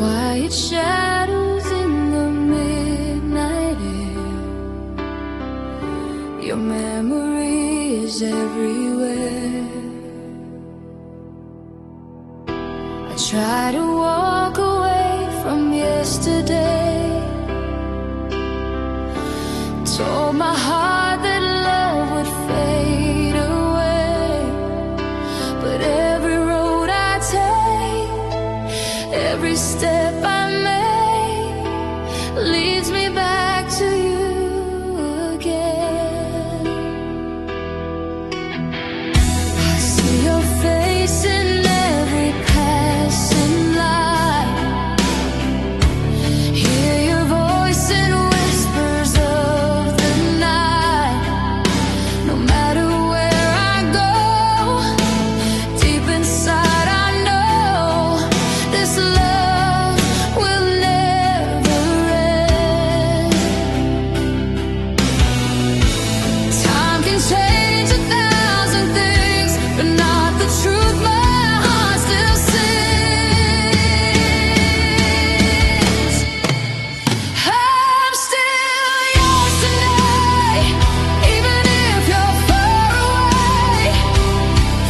quiet shadows in the midnight air. Your memory is everywhere. I try to walk away from yesterday. Told my heart that love would fade away, but every road I take, every step I make, leads me back to you again. I see your face in every passing light, hear your voice in whispers of the night. No matter where I go, deep inside I know this love will never end. Time can change 1,000 things, but not the truth my heart still sings. I'm still yours tonight, even if you're far away.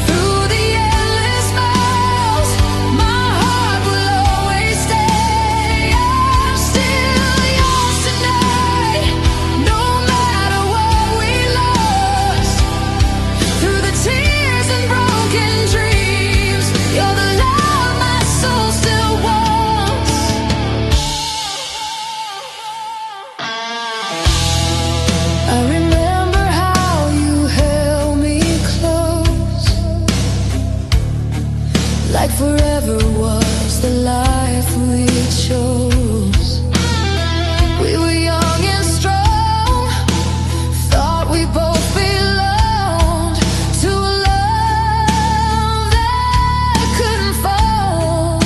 Through the endless miles, my heart will always stay. I'm still yours tonight, no matter what we lost. Through the tears and broken dreams, you're the love my soul still wants. I remember how you held me close, like forever was the life we chose. We were young and strong, thought we both belonged to a love that couldn't fall.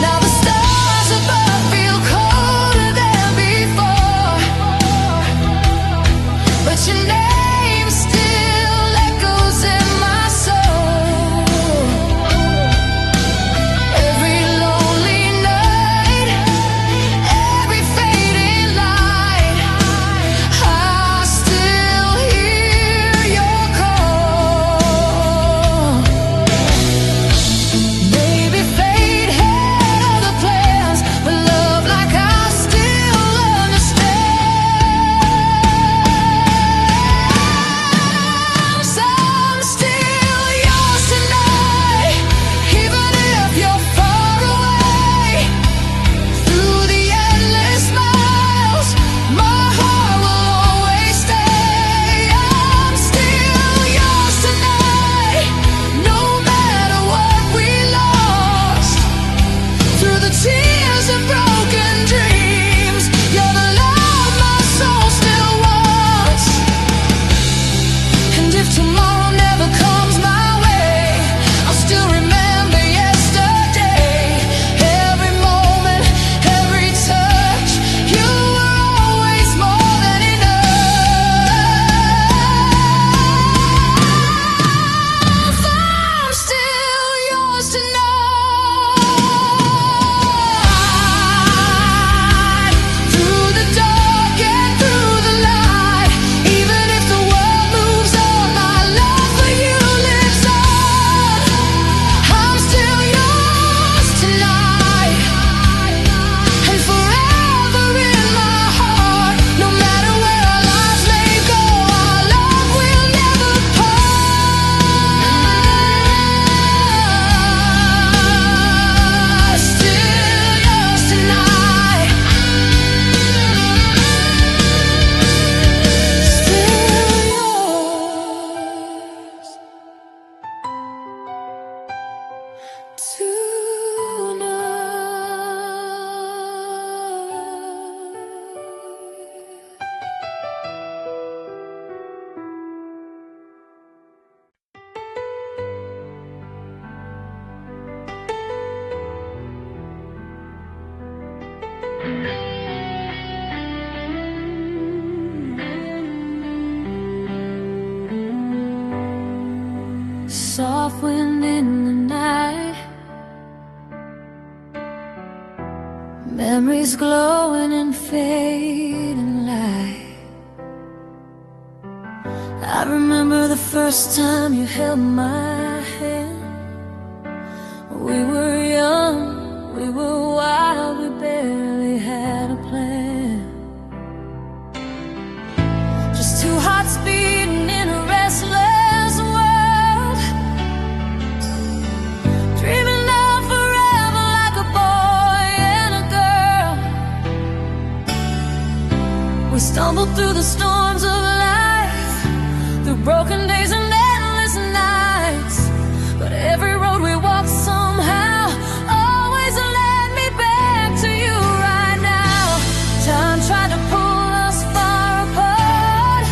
Now the stars above feel colder than before, but your name still echoes in my soul. Every lonely night, every fading light, I still hear your call. Maybe fate had other plans, but love like ours still understands. I'm still yours tonight, even if you're far away. Through the endless miles, my heart will always stay. I'm still yours tonight, no matter what we lost. Through the tears and broken dreams, you're the love my soul still wants. And if tomorrow never comes my way, I'll still remember yesterday. Every moment, every touch, you were always more than enough. I'm still yours tonight. Through the dark and through the light, even if the world moves on, my love for you lives on. I'm still yours tonight, and forever in my heart. No matter where our lives may go, our love will never part. Still yours tonight. Still yours tonight. Soft wind in the night, Memories glowing in fading light. I remember the first time you held my hand. We were young, we were wild, we barely had a plan. Just two hearts beating in a restless world, dreaming of forever like a boy and a girl. We stumbled through the storms of life, through broken days and endless nights, but every road we walked somehow always led me back to you right now. Time tried to pull us far apart,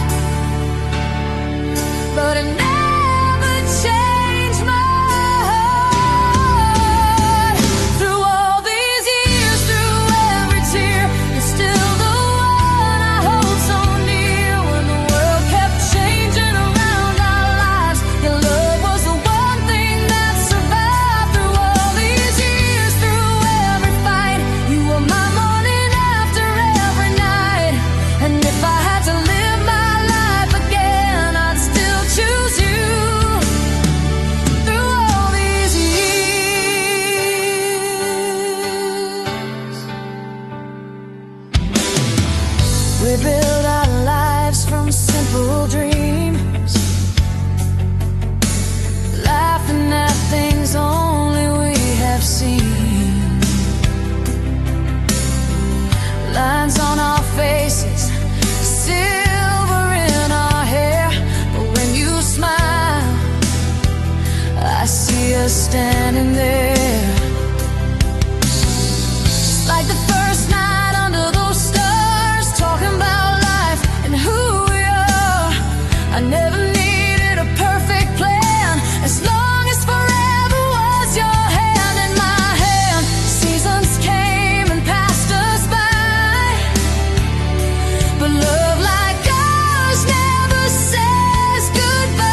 but it never changed my heart. Through all these years, through every tear, you're still the one I hold so near. When the world kept changing around our lives, your love was the one thing that survived. Through all these years, through every fight, you were my morning after every night. And if I had to live my life again, I'd still choose you. Through all these years, we built our lives from simple dreams, laughing at things only we have seen. Lines on our faces, silver in our hair, but when you smile, I see us standing there. Just like the first night under those stars, talking about life and who we are. I never needed a perfect plan, as long as forever was your hand in my hand. Seasons came and passed us by, but love like ours never says goodbye.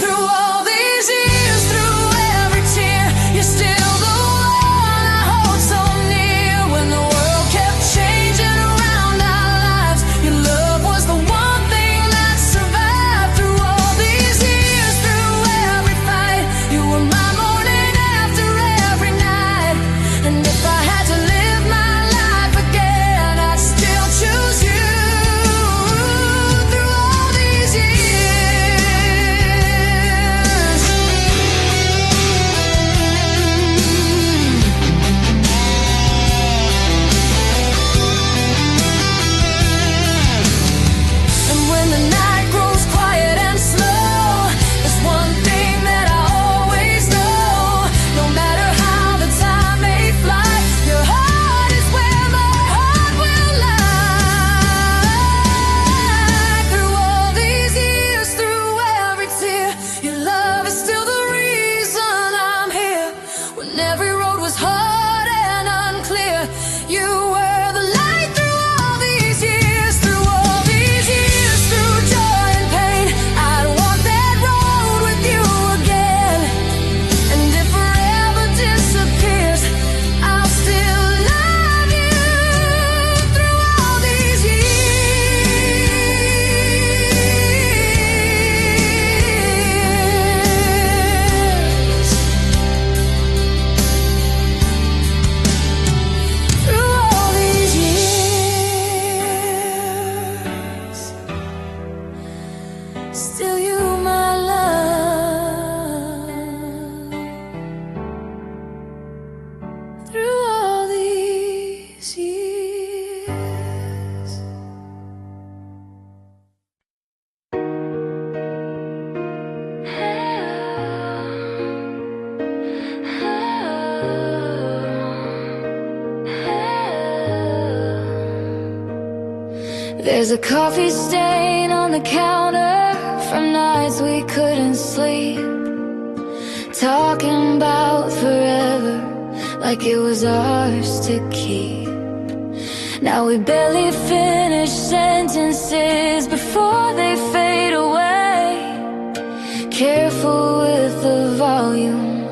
Through all these years, through every tear, you're still the one I hold so near. When the world kept changing around our lives, your love was the one thing that survived. Through all these years, through every fight, you were my morning after every night. And if I had to live my life again, I'd still choose you. Through all these years, and when the night grows quiet and slow, there's one thing that I always know. No matter how the time may fly, your heart is where my heart will lie. Through all these years, through every tear, your love is still the reason I'm here. When every road was hard and unclear, you were the light. Through all these years, through all these years, through joy and pain, I'd walk that road with you again. And if forever disappears, I'll still love you. Through all these years, through all these years, still you, my love. Through all these years. There's a coffee stain on the counter from nights we couldn't sleep, talking about forever like it was ours to keep. Now we barely finish sentences before they fade away. Careful with the volume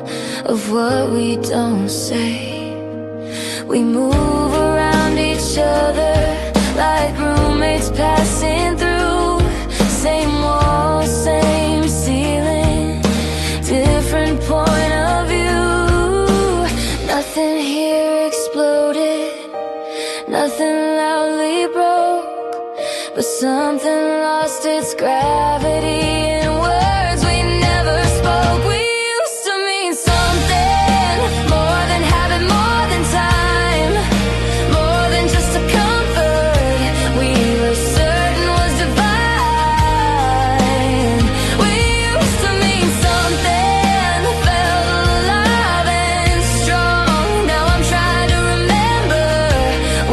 of what we don't say. We move around each other like roommates passing through. Same walls, same ceiling, different point of view. Nothing here exploded, nothing loudly broke, but something lost its gravity in words we never spoke. We used to mean something more than habit, more than time, more than just a comfort we were certain was divine. We used to mean something that felt alive and strong. Now I'm trying to remember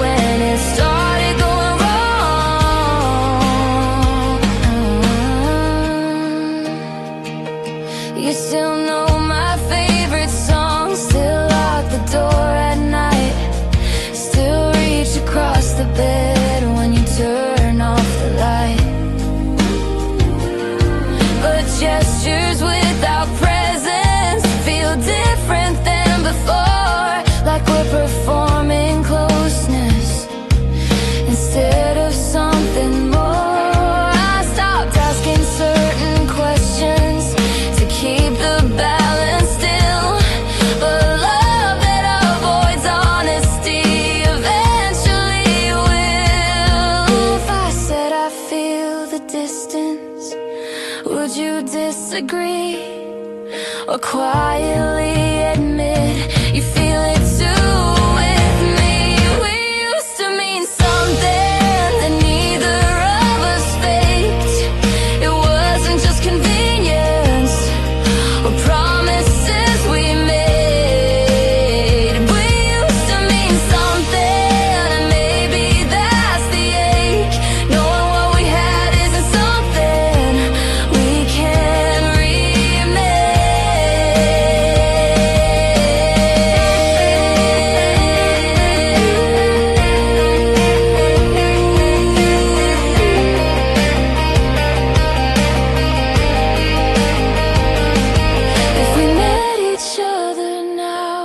when it started going wrong. You still know my favorite song, still lock the door at night, still reach across the bed when you turn off the light. But gestures without presence feel different than before, like we're performing closeness instead of something more. I stopped asking certain questions to keep the balance still, but love that avoids honesty eventually will. If I said I feel the distance, would you disagree? Or quietly admit you feel it too with me? We used to mean something that neither of us faked. It wasn't just convenience or promises we made. We used to mean something, and maybe that's the ache. Knowing what we had isn't something we can If we met each other now,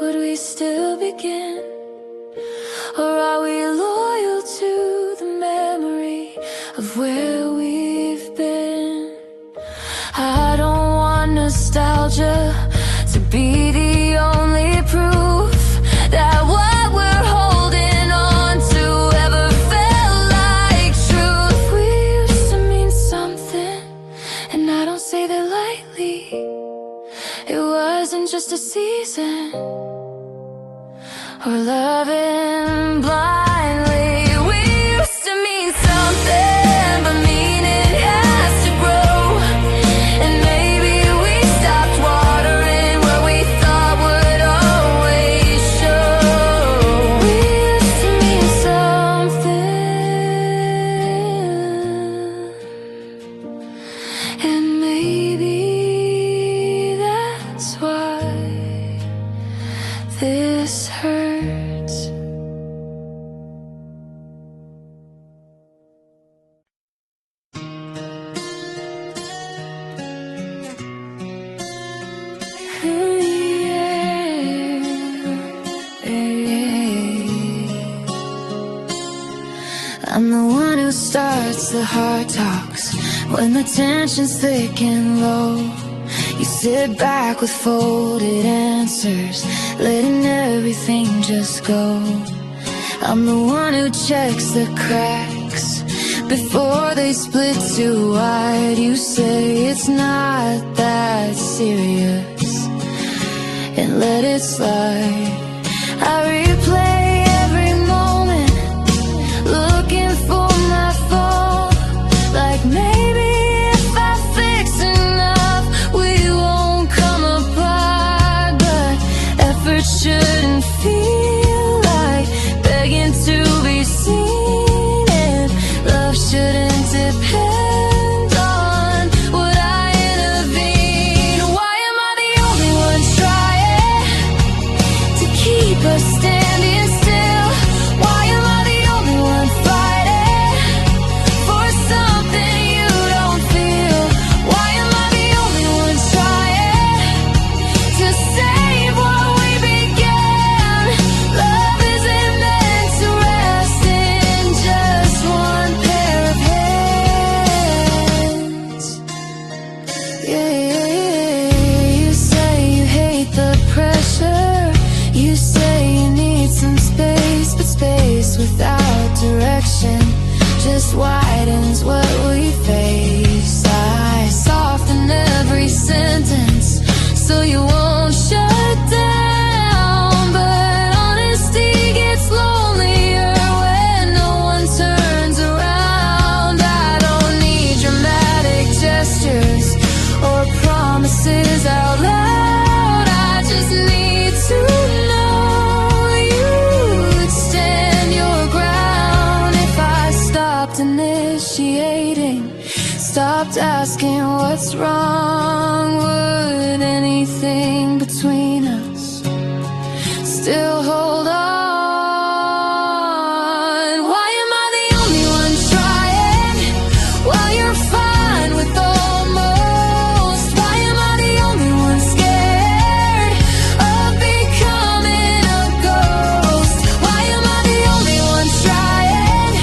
would we still begin? Or are we loyal to the memory of where we've been? I don't want nostalgia to be the only proof that what we're holding on to ever felt like truth. We used to mean something, and I don't say that lightly. It wasn't just a season or loving blindly. We used to mean something, but meaning has to grow. And maybe we stopped watering where we thought would always show. We used to mean something, and maybe that's why this hurts. I'm the one who starts the hard talks when the tension's thick and low. You sit back with folded answers, letting everything just go. I'm the one who checks the cracks before they split too wide. You say it's not that serious and let it slide. I replay every moment, looking for my fall. Like maybe if I fix enough, we won't come apart. But effort shouldn't feel like begging to be seen, and love shouldn't depend on what I intervene. Why am I the only one trying to keep us standing just widens what we face. I soften every sentence so you won't shut down. But honesty gets lonelier when no one turns around. I don't need dramatic gestures or promises out loud. I just need to know you'd stand your ground if I stopped initiating, stopped asking what's wrong. Would anything between us still hold on? Why am I the only one trying while you're fine with almost? Why am I the only one scared of becoming a ghost? Why am I the only one trying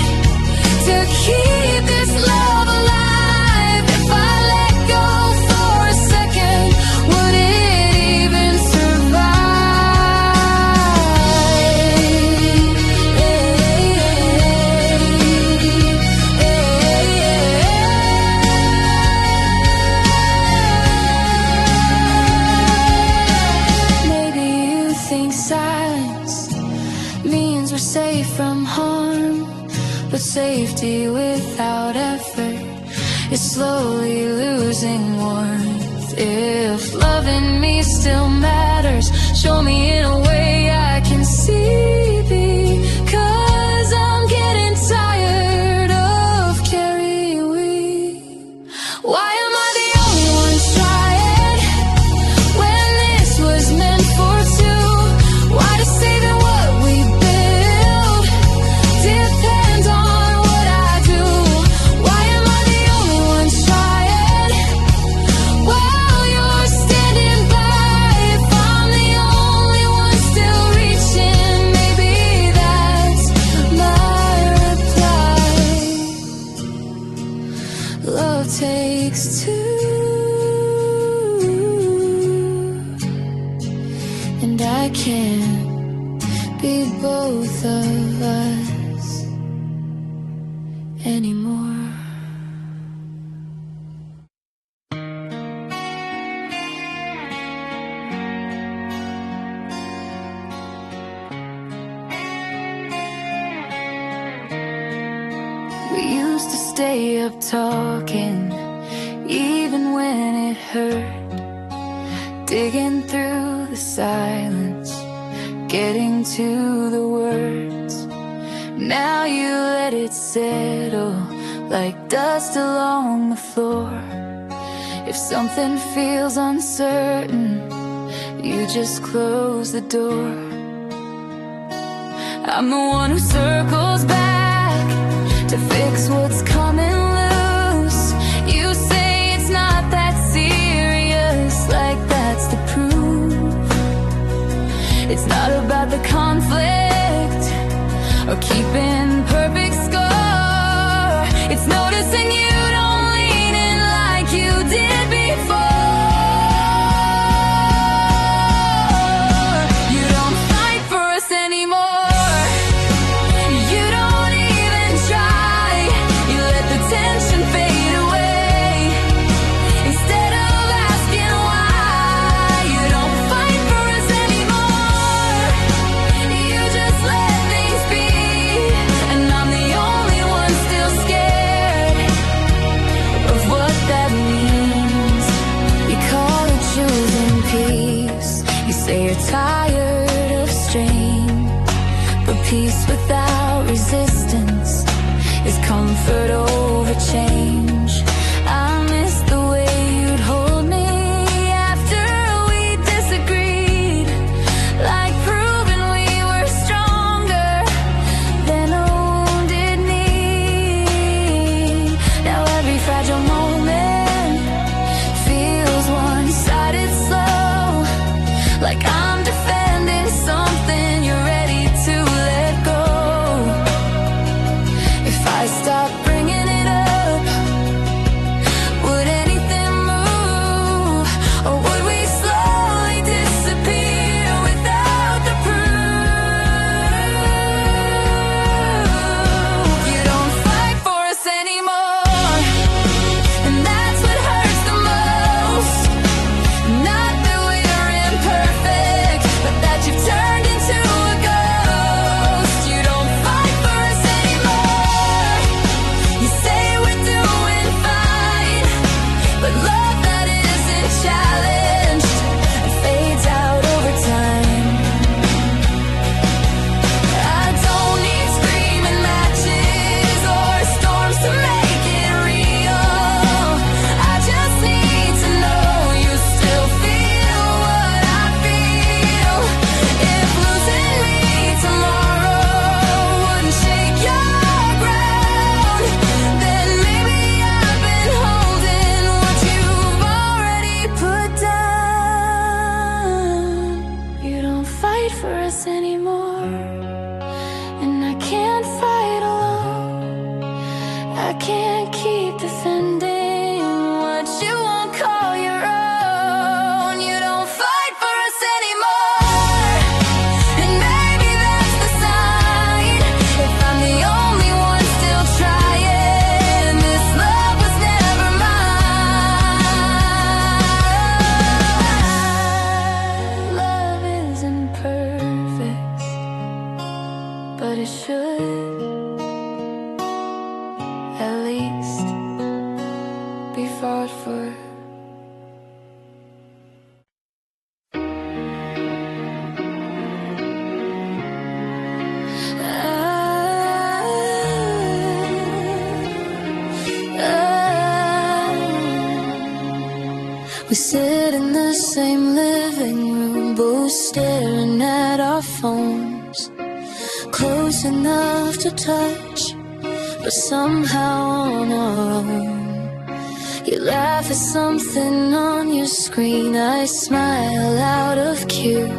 to keep this love alive? If I let go for a second, would it even survive? Maybe you think silence means we're safe from harm, but safety without effort is slowly losing warmth. If loving me still matters, show me in a way I can see. Because I'm getting tired of carrying weight. Why am I the only one trying when this was meant for two? Why does saving what we build depend on what I do? Why am I the only one trying while you're standing by? If I'm the only one still reaching, maybe that's my reply. Love takes two, and I can't be both of us anymore. We used to stay up talking, even when it hurt, digging through the silence, getting to the words. Now you let it settle like dust along the floor. If something feels uncertain, you just close the door. I'm the one who circles back to fix what's coming loose. You say it's not that serious, like that's the proof. It's not about the conflict or keeping perfect score. It's noticing you don't lean in like you did before. You don't fight for us anymore. You don't even try. You let the tension fade away instead of asking why. You don't fight for us anymore. You just let things be, and I'm the only one still scared of what that means. You call it choosing peace. You say you're tired of strain, but peace without resistance is comfort over change. I miss the way you'd hold me after we disagreed, like proving we were stronger than a wounded knee. Now every fragile moment feels one-sided slow, like I'm defending something you're ready to let go. If I stop bringing it up, would anything move? Or would we slowly disappear without the proof? You don't fight for us for us anymore, and I can't fight alone. I can't keep defending what you won't call your own. You don't fight for us anymore, and maybe that's the sign. If I'm the only one still trying, this love was never mine. Love isn't perfect, but it should at least be fought for. We sit in the same living room, both staring at our phones, close enough to touch, but somehow on our own. You laugh at something on your screen, I smile out of cue.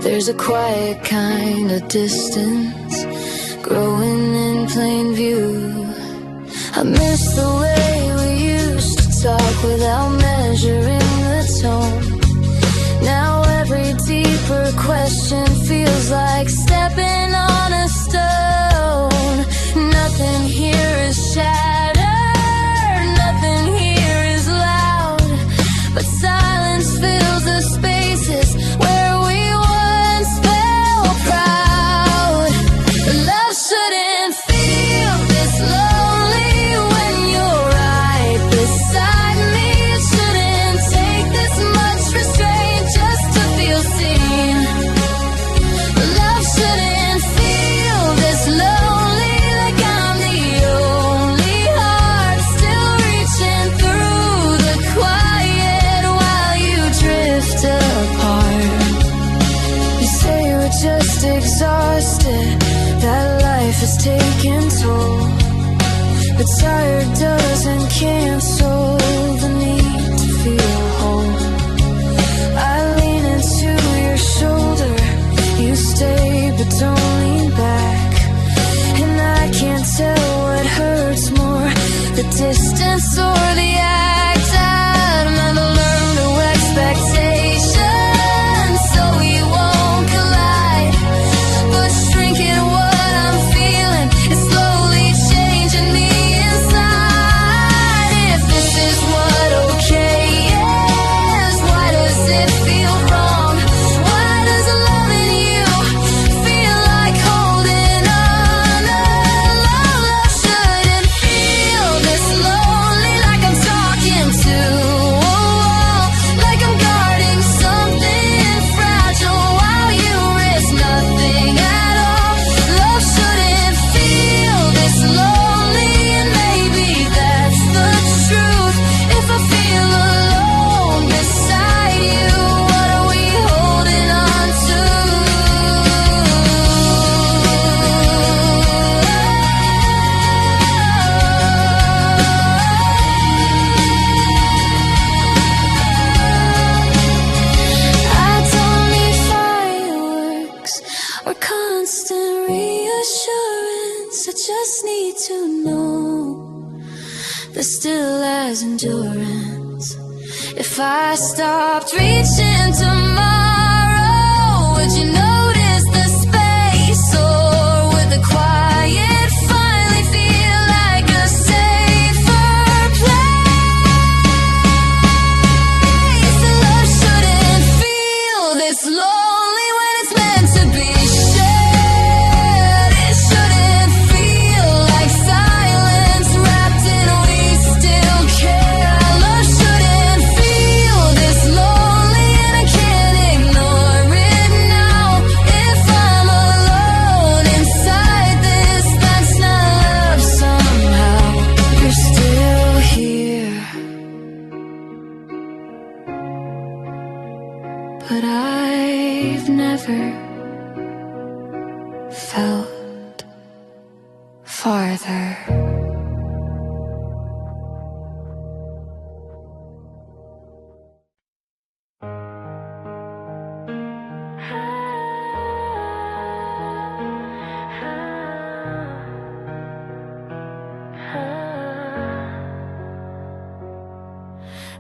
There's a quiet kind of distance growing in plain view. I miss the way we used to talk without measuring the tone. Now every deeper question feels like stepping on a stone. Nothing here is shattered, nothing here is loud, but silence fills the spaces where we once felt proud. Love shouldn't feel this lonely when you're right beside me. It shouldn't take this much restraint just to feel seen. Love shouldn't feel this lonely, like I'm the only heart still reaching through the quiet while you drift apart. You say you're just exhausted, that life has taken toll, but tired doesn't cancel the need to feel whole. I lean into your shoulder, you stay but don't lean back, and I can't tell what hurts more, the distance or the act. I've never learned to expectations so we won't collide, but shrinking what I'm feeling is slowly changing me inside. If this is what okay is, why does it feel wrong? Why does loving you feel like holding on? Love shouldn't feel this lonely, like I'm talking to a wall, like I'm guarding something fragile while you risk nothing at all. Love shouldn't feel this lonely, and maybe that's the truth. If I feel alone beside you, what are we holding on to? I don't need fireworks or constant reassurance. I just need to know that still has endurance. If I stopped reaching tomorrow, would you notice the space, or would the quiet finally feel like a safer place? And love shouldn't feel this lonely when it's meant to be shared. It shouldn't feel like silence wrapped in we still care. Love shouldn't feel this lonely, and I can't ignore it now. If I'm alone inside this, that's not love somehow. You're still here, but I've never felt farther.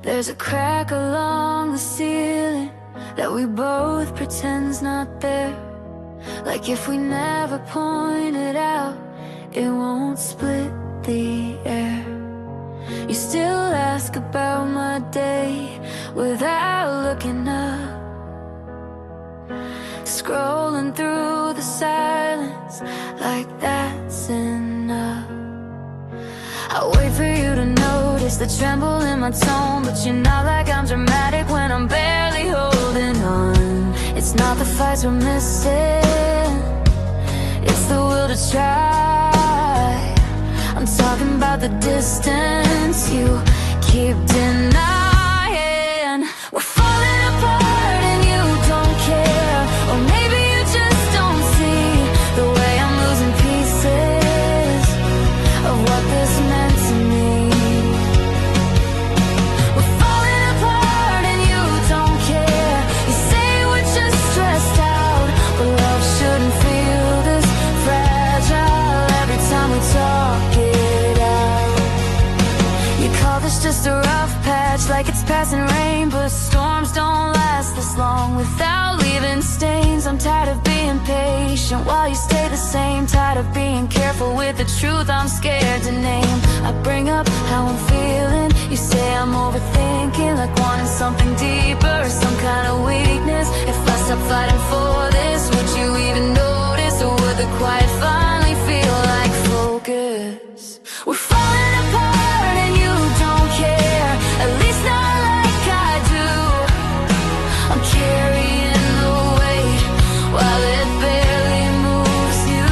There's a crack along the ceiling that we both pretend's not there. Like if we never point it out, it won't split the air. You still ask about my day without looking up, scrolling through the silence like that's enough. I wait for you to notice the tremble in my tone, but you're not like I'm dramatic when I'm barely holding on. It's not the fights we're missing, it's the will to try. I'm talking about the distance you keep denying. We're falling apart and you don't care, or maybe you just don't see the way I'm losing pieces of what this meant to me. We're falling apart and you don't care. You say we're just stressed out, but love shouldn't feel this fragile every time we talk it out. You call this just a rough patch, like it's passing rain, but storms don't last this long without leaving stains. I'm tired of being patient while you stay the same, tired of being careful with the truth I'm scared to name. I bring up how I'm feeling, you say I'm overthinking, like wanting something deeper or some kind of weakness. If I stop fighting for this, would you even notice, or would the quiet finally feel like focus? We're falling apart and you don't care, at least not like I do. I'm carrying the weight while it barely moves you.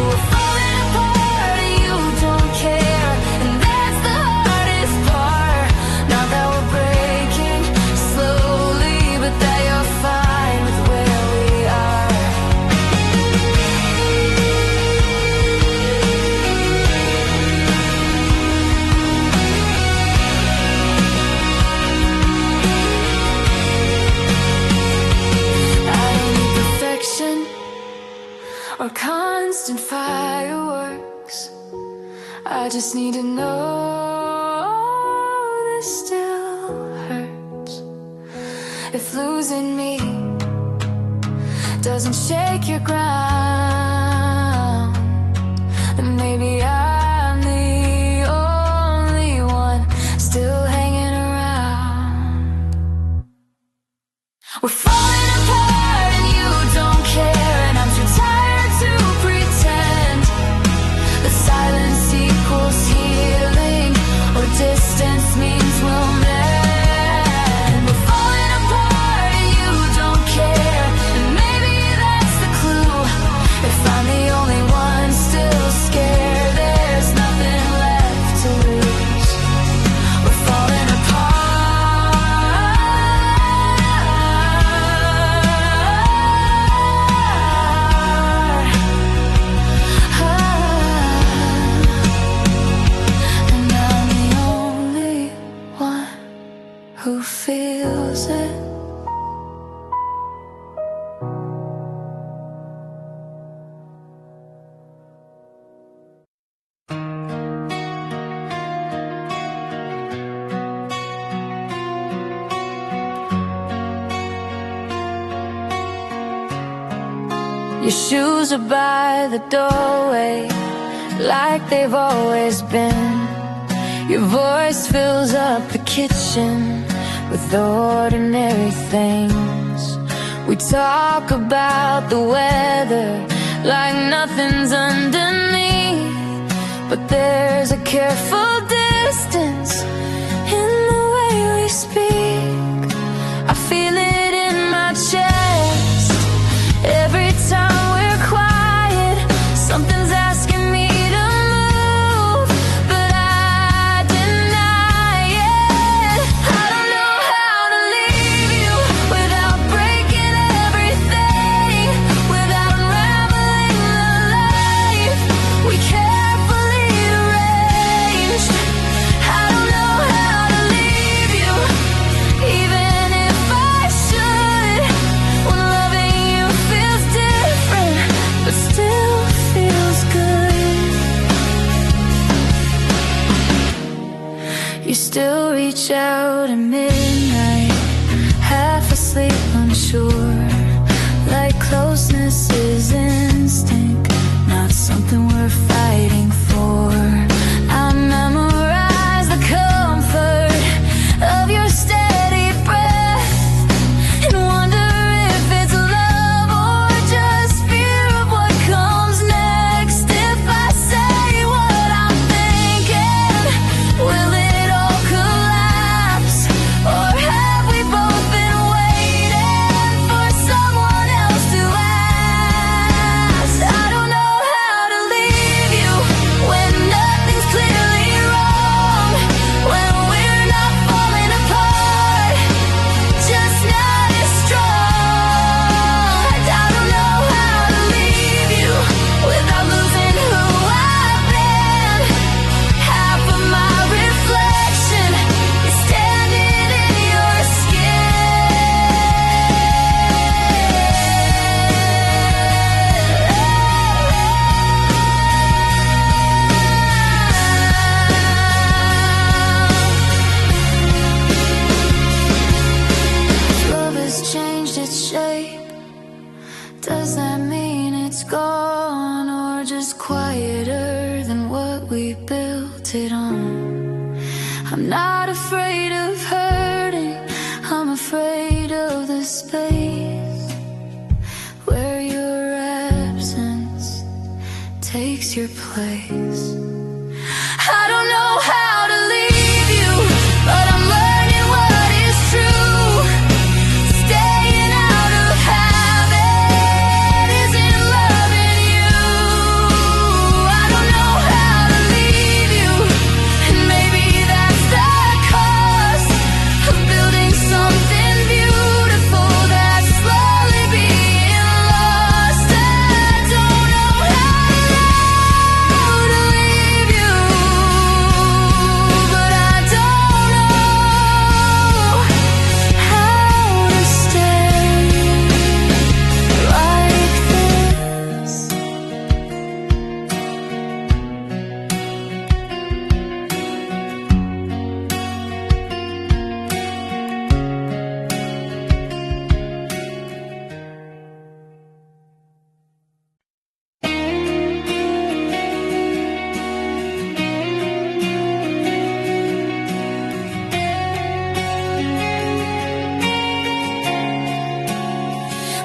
We're falling apart and you don't care, and that's the hardest part. Not that we're breaking slowly, but that you're fine with where we are. I don't need perfection or constant fireworks. I just need to know this still hurts. If losing me doesn't shake your ground, then maybe I'm the only one still hanging around. We're falling apart and you don't care, and I'm too tired to pretend that silence equals healing, or distance means we'll mend. We're falling apart and you don't care, and maybe that's the clue. If I'm the only one still scared, there's nothing left to lose. We're falling apart. And I'm the only one who feels it. Your shoes are by the doorway, like they've always been. Your voice fills up the kitchen with ordinary things. We talk about the weather like nothing's underneath, but there's a careful distance in the way we speak. I feel it in my chest every time we're quiet. Something's asking me to move, but I deny it. I don't know how to leave you without breaking everything, without unraveling the life we carefully arranged. I don't know how to leave you, even if I should, when loving you feels different, but still feels good. You still reach out at midnight, half asleep, unsure, like closeness is instinct, not something we're fighting for. I memorize the comfort of your steady breath and wonder if it's love or just fear of what comes next. If I say what I'm thinking, will it all collapse? Or have we both been waiting for someone else to ask? I don't know how to leave you when nothing's clearly wrong, when we're not falling apart, just not as strong. I don't know how to leave you without losing who I've been. Half of my reflection is standing in your Love has changed its shape. Does that mean it's gone, or just quieter than what we built it on? I'm not afraid of hurting, I'm afraid of the space where your absence takes your place. I don't know how to leave you, but I'm learning what is true. Staying out of habit isn't loving you. I don't know how to leave you, and maybe that's the cost of building something beautiful that's slowly being lost. I don't know how to leave you, but I don't know how to stay like this.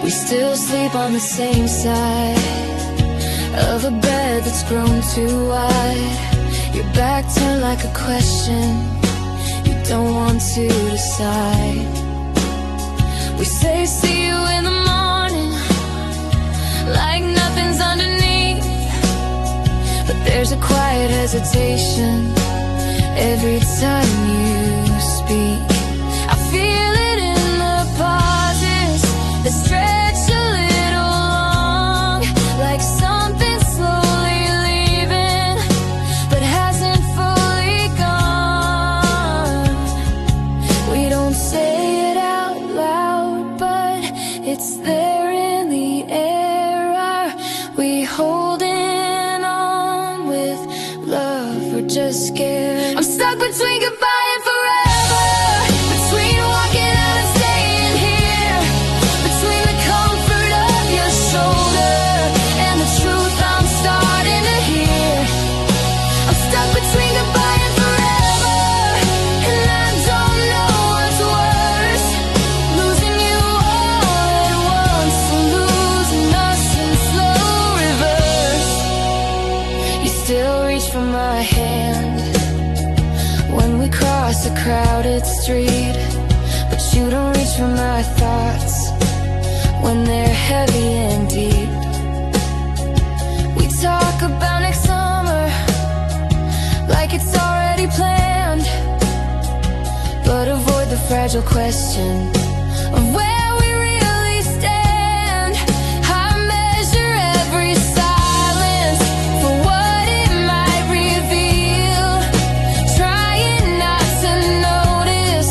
We still sleep on the same side of a bed that's grown too wide. Your back turned like a question you don't want to decide. We say see you in the morning, like nothing's underneath, but there's a quiet hesitation every time you speak. I feel it in the pauses that stretch a little long, like something slowly leaving but hasn't fully gone. We don't say it out loud, but it's there in the air. Are we holding on with love or just scared? I'm stuck between goodbye and forever, between walking out and staying here, between the comfort of your shoulder and the truth I'm starting to hear. I'm stuck between goodbye and forever, and I don't know what's worse, losing you all at once or losing us in slow reverse. You still reach for my hand when we cross a crowded street, but you don't reach for my thoughts when they're heavy and deep. We talk about next summer like it's already planned, but avoid the fragile question of where we really stand. I measure every silence for what it might reveal, trying not to notice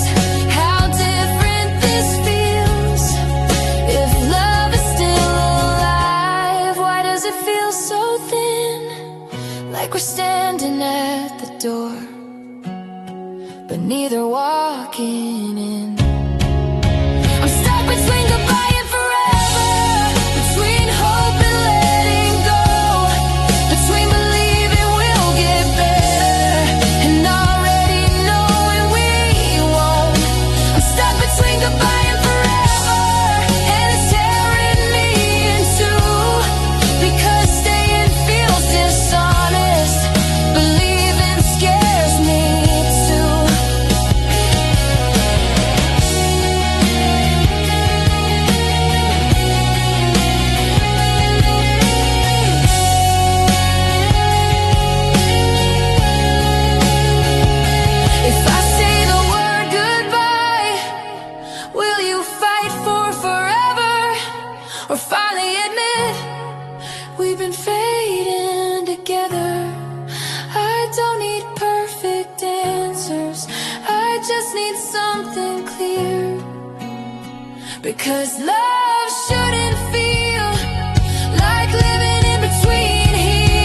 how different this feels. If love is still alive, why does it feel so thin? Like we're standing at the door, but neither walking in. I'm stuck between goodbye and forever, between hope and letting go, between believing we'll get better and already knowing we won't. I'm stuck between goodbye and forever, and it's tearing me in two, because staying feels dishonest, believing scares me too. If I say the word goodbye, will you fight for forever, or finally admit we've been fading together? I don't need perfect answers, I just need something clear, because love shouldn't feel like living in between here.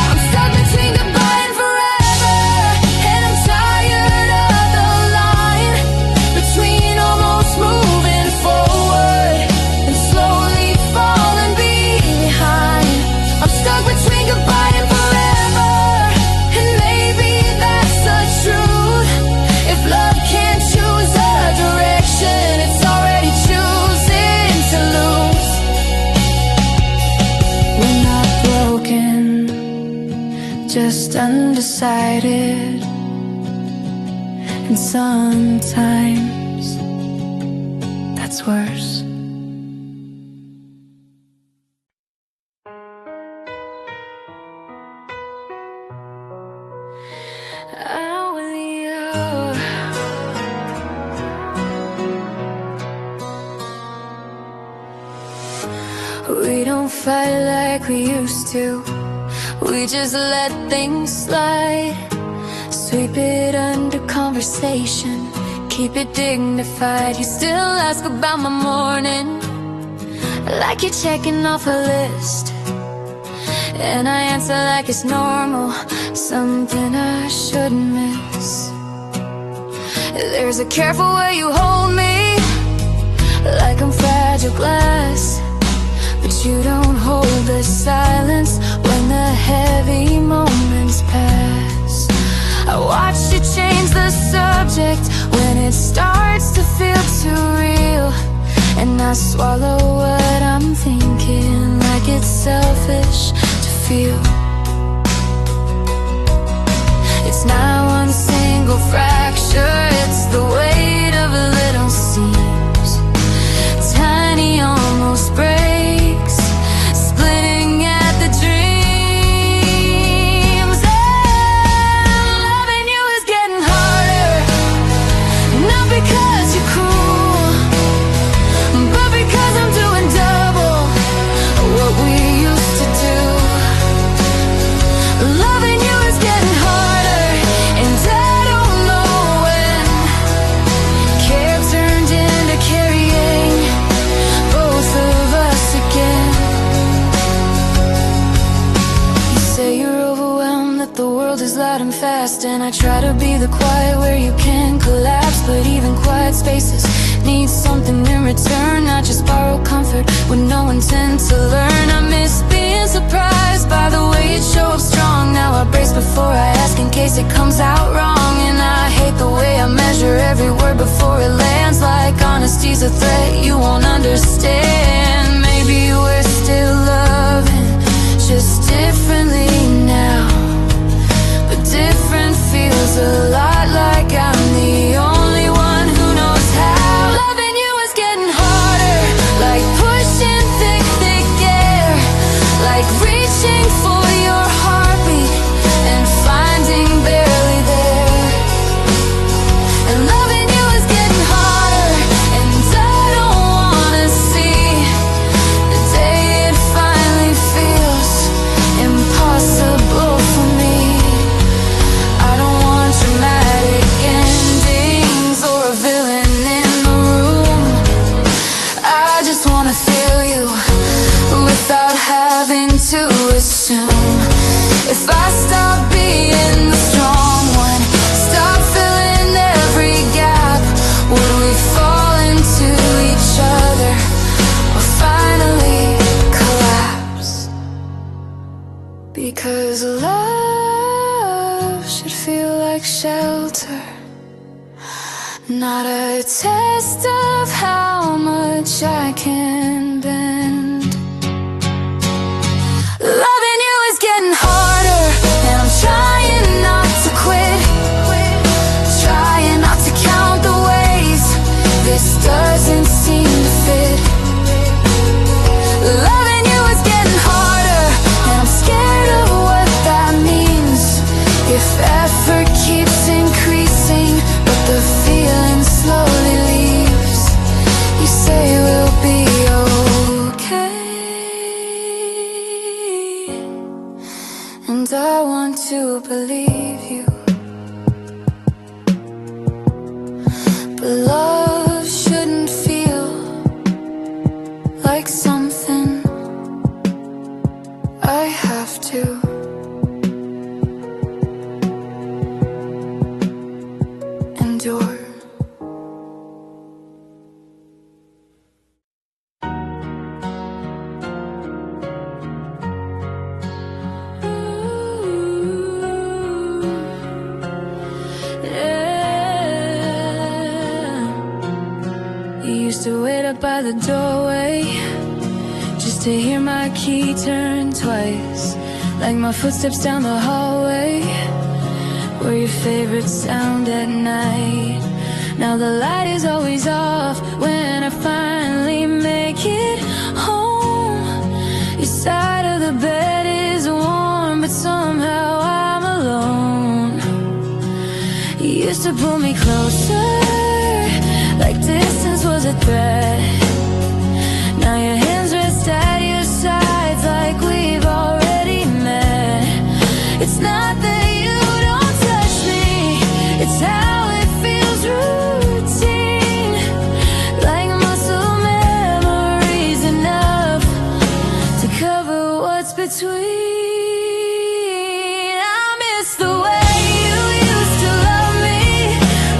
I'm stuck between goodbye and forever, and I'm tired of the line between almost moving forward and slowly falling behind. I'm stuck between goodbye and forever, and maybe that's the truth. If love can't choose a direction, it's already choosing to lose. We're not broken, just undecided, and sometimes that's worse. Out with you. We don't fight like we used to, we just let things slide. Sweep it under conversation, keep it dignified. You still ask about my morning, like you're checking off a list, and I answer like it's normal, something I shouldn't miss. There's a careful way you hold me, like I'm fragile glass, but you don't hold the silence when the heavy moments pass. I watch you change the subject when it starts to feel too real, and I swallow what I'm thinking like it's selfish to feel. It's not one single fracture, it's the weight of a little seams, tiny almost breaks, splitting at the dreams. And loving you is getting harder, not because you're cruel, but because I'm doing double what we used to do. Loving you is getting harder, and I don't know when. Care turned into carrying both of us again. You say you're overwhelmed, that the world is loud and fast, and I try to be the quiet where you can collapse, but even quiet spaces need something in return, not just borrowed comfort with no intent to learn. I miss being surprised by the way you show up strong. Now I brace before I ask in case it comes out wrong, and I hate the way I measure every word before it lands, like honesty's a threat you won't understand. Maybe we're still loving, just differently now, but different feels a lot like I'm the only one who knows how. Loving you is getting harder, like pushing thick, thick air, like reaching for your heartbeat and finding barely there. And loving you is getting harder, and I don't wanna see a test of how much I can bend. Loving you is getting harder, and I'm trying not to quit. Trying not to count the ways this doesn't seem to fit. Loving you is getting harder, and I'm scared of what that means. If effort keeps increasing, but the feeling slowly leaves, you say we'll be okay. And I want to believe you, but love shouldn't feel like something I have to endure. You used to wait up by the doorway just to hear my key turn twice, like my footsteps down the hallway were your favorite sound at night. Now the light is always off when I finally make it home. Your side of the bed is warm, but somehow I'm alone. You used to pull me closer, like distance was a threat. Now your hands rest at your sides like we've already met. It's not that you don't touch me, it's how it feels routine, like muscle memories enough to cover what's between. I miss the way you used to love me,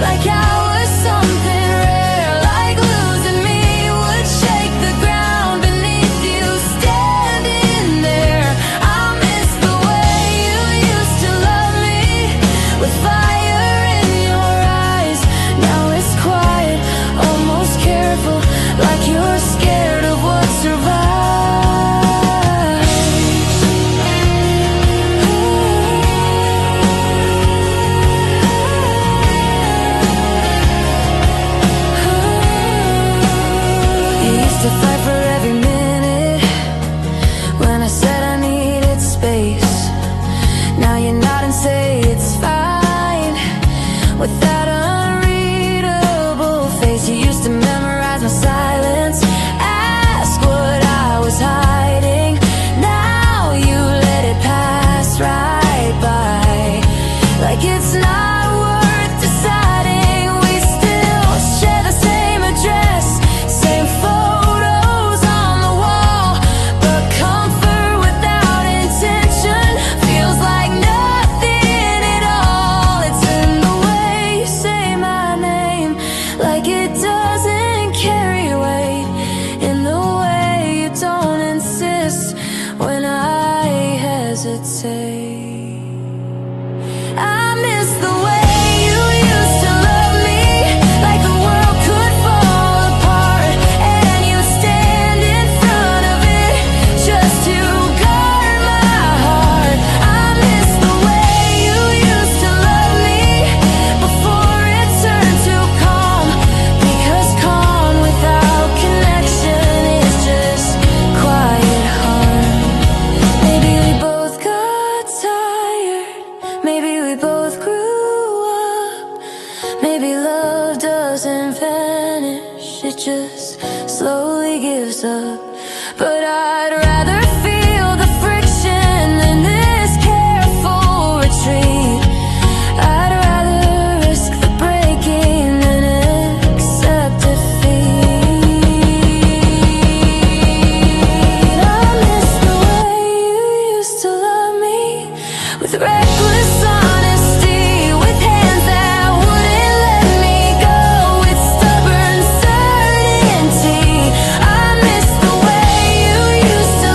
like I was something rare, like losing me would shake the ground beneath you standing there. I miss the way you used to love me, with fire in your eyes. Now it's quiet, almost careful, like you're scared of what survives. You used to fight for every minute when I said I needed space. Now you nod and say it's fine with that unreadable face. You used to memorize my silence, ask what I was hiding. Now you let it pass right by, like it's not worth deciding. We still share the same address, same photos on the wall, but comfort without intention feels like nothing at all. It's in the way you say my name, like it doesn't carry weight, in the way you don't insist when I hesitate. I miss the way you used to love me, like the world could fall apart and you stand in front of it just to guard my heart. I miss the way you used to love me before it turned to calm, because calm without connection is just quiet harm. Maybe we both got tired, maybe we both grew up, maybe love doesn't vanish, it just slowly gives up. But I'd rather feel the friction than this careful retreat. I'd rather risk the breaking than accept defeat. I miss the way you used to love me, with reckless honesty, with hands that wouldn't let me go, with stubborn certainty. I miss the way you used to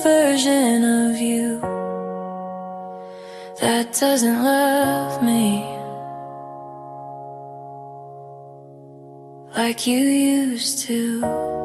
version of you that doesn't love me like you used to.